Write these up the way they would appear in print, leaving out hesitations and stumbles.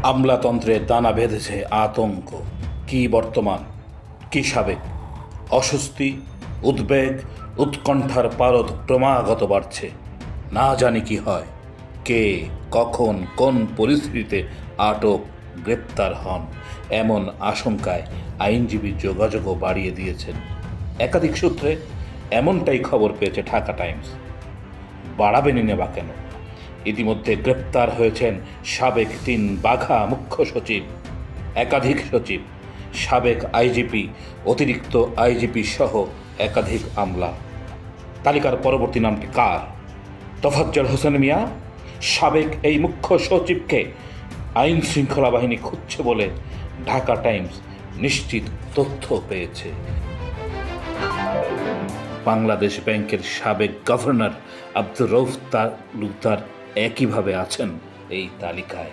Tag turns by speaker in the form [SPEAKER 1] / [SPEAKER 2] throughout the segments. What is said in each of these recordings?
[SPEAKER 1] আমলাতন্ত্রের দানা বেঁধেছে আতঙ্ক। কি বর্তমান, কি সাবেক। অস্বস্তি, উদ্বেগ, উৎকণ্ঠার পারদ ক্রমাগত বাড়ছে। না জানি কি হয়, কে কখন কোন পরিস্থিতিতে আটক গ্রেপ্তার হন, এমন আশঙ্কায় আইনজীবী যোগাযোগও বাড়িয়ে দিয়েছেন। একাধিক সূত্রে এমনটাই খবর পেয়েছে ঢাকা টাইমস। বাড়াবেনই বা কেন? ইতিমধ্যে গ্রেপ্তার হয়েছেন সাবেক 3 বাঘা মুখ্য সচিব, একাধিক সচিব, সাবেক আইজিপি, অতিরিক্ত আইজিপি সহ একাধিক আমলা। তালিকার পরবর্তী নামটি কার? তোফাজ্জল হোসেন মিয়া। সাবেক এই মুখ্য সচিবকে আইন শৃঙ্খলা বাহিনী খুঁজছে বলে ঢাকা টাইমস নিশ্চিত তথ্য পেয়েছে। বাংলাদেশ ব্যাংকের সাবেক গভর্নর আব্দুর রউফ তালুকদার একইভাবে আছেন এই তালিকায়।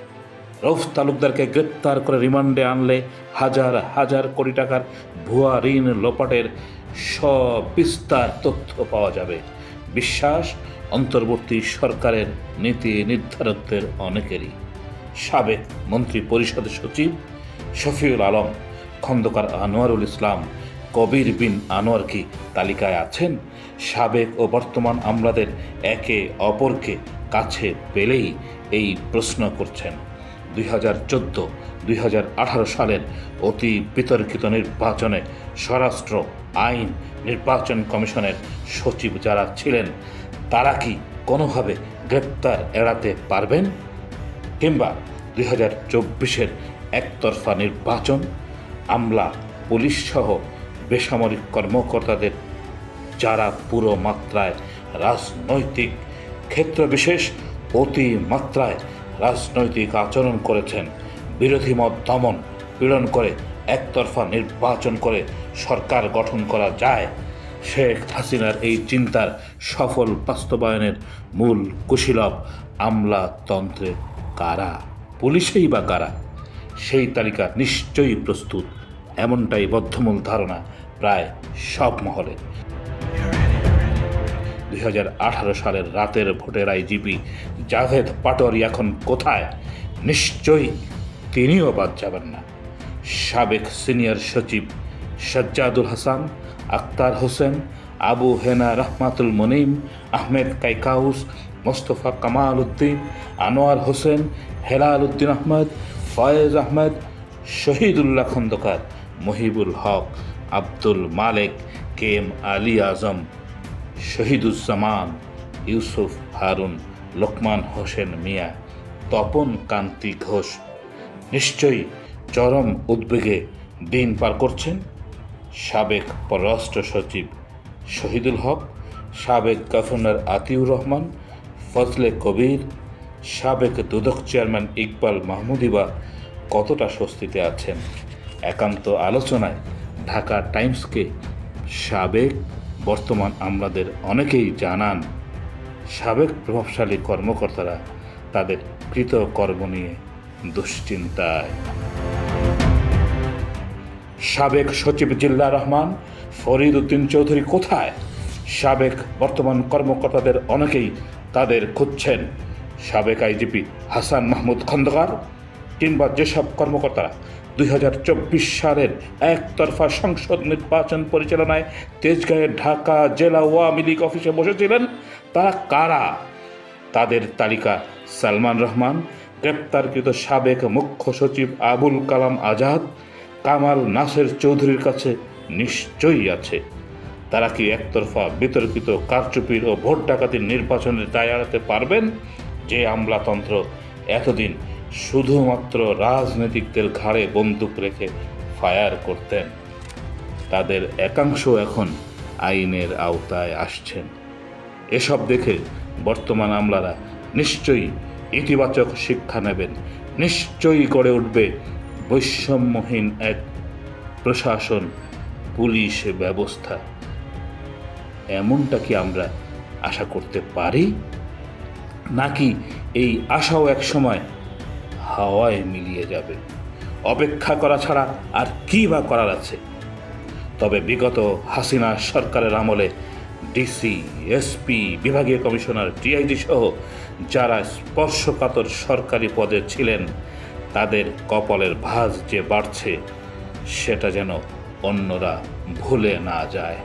[SPEAKER 1] রউফ তালুকদারকে গ্রেপ্তার করে রিমান্ডে আনলে হাজার হাজার কোটি টাকার ভুয়া ঋণ লোপাটের সবিস্তার তথ্য পাওয়া যাবে। বিশ্বাস অন্তর্বর্তী সরকারের নীতি নির্ধারকদের অনেকেরই। সাবেক মন্ত্রী পরিষদের সচিব শফিউল আলম, খন্দকার আনোয়ারুল ইসলাম, কবির বিন আনোয়ার কি তালিকায় আছেন? সাবেক ও বর্তমান আমলাদের একে অপরকে কাছে পেলেই এই প্রশ্ন করছেন। 2014-2018 সালের অতি বিতর্কিত নির্বাচনে স্বরাষ্ট্র, আইন, নির্বাচন কমিশনের সচিব যারা ছিলেন তারা কি কোনোভাবে গ্রেপ্তার এড়াতে পারবেন? কিংবা 2024-এর একতরফা নির্বাচন, আমলা, পুলিশ সহ বেসামরিক কর্মকর্তাদের যারা পুরো মাত্রায় রাজনৈতিক ক্ষেত্রবিশেষ অতি মাত্রায় রাজনৈতিক আচরণ করেছেন, বিরোধী মত দমন পীড়ন করে একতরফা নির্বাচন করে সরকার গঠন করা যায়। শেখ হাসিনার এই চিন্তার সফল বাস্তবায়নের মূল কুশীলব আমলাতন্ত্রের কারা, পুলিশেই বা কারা? সেই তালিকা নিশ্চয়ই প্রস্তুত, এমনটাই বদ্ধমূল ধারণা প্রায় সব মহলে। 2018 সালের রাতের ভোটের আইজিপি জাভেদ পাটোয়ারি এখন কোথায়? নিশ্চয়ই তিনিও বাদ যাবেন না। সাবেক সিনিয়র সচিব সাজ্জাদুল হাসান, আক্তার হোসেন, আবু হেনা রহমাতুল মনিম, আহমেদ কাইকাউস, মোস্তফা কামাল উদ্দিন, আনোয়ার হোসেন, হেলাল উদ্দিন আহমেদ, ফয়েজ আহমেদ, শহীদুল্লাহ খন্দকার, মহিবুল হক, আব্দুল মালেক, কে এম আলী আজম, শহীদুজ্জামান, ইউসুফ হারুন, লোকমান হোসেন মিয়া, তপন কান্তি ঘোষ নিশ্চয়ই চরম উদ্বেগে দিন পার করছেন। সাবেক পররাষ্ট্র সচিব শহীদুল হক, সাবেক গভর্নর আতিউর রহমান, ফজলে কবির, সাবেক দুদক চেয়ারম্যান ইকবাল মাহমুদিবা কতটা স্বস্তিতে আছেন? একান্ত আলোচনায় ঢাকা টাইমসকে সাবেক বর্তমান আমলাদের অনেকেই জানান, সাবেক প্রভাবশালী কর্মকর্তারা তাদের কৃতকর্ম নিয়ে দুশ্চিন্তায়। সাবেক সচিব জিল্লা রহমান, ফরিদ উদ্দিন চৌধুরী কোথায়? সাবেক বর্তমান কর্মকর্তাদের অনেকেই তাদের খুঁজছেন। সাবেক আইজিপি হাসান মাহমুদ খন্দকার কিংবা যেসব কর্মকর্তারা 2024 সালের একতরফা সংসদ নির্বাচন পরিচালনায় তেজগাঁয়ের ঢাকা জেলা আওয়ামী লীগ অফিসে বসেছিলেন, তারা কারা? তাদের তালিকা সালমান রহমান, গ্রেপ্তারকৃত সাবেক মুখ্য সচিব আবুল কালাম আজাদ, কামাল নাসের চৌধুরীর কাছে নিশ্চয়ই আছে। তারা কি একতরফা বিতর্কিত কারচুপির ও ভোট ডাকাতির নির্বাচনের দায় এড়াতে পারবেন? যে আমলাতন্ত্র এতদিন শুধুমাত্র রাজনীতিকদের ঘাড়ে বন্দুক রেখে ফায়ার করতেন, তাদের একাংশ এখন আইনের আওতায় আসছেন। এসব দেখে বর্তমান আমলারা নিশ্চয়ই ইতিবাচক শিক্ষা নেবেন, নিশ্চয়ই গড়ে উঠবে বৈষম্যহীন এক প্রশাসন, পুলিশ ব্যবস্থা। এমনটা কি আমরা আশা করতে পারি? নাকি এই আশাও এক সময় হাওয়ায় মিলিয়ে যাবে? অপেক্ষা করা ছাড়া আর কি বা করার আছে? তবে বিগত হাসিনা সরকারের আমলে ডিসি, এসপি, বিভাগীয় কমিশনার, ডিআইজি সহ যারা স্পর্শকাতর সরকারি পদে ছিলেন তাদের কপালের ভাঁজ যে বাড়ছে সেটা যেন অন্যরা ভুলে না যায়।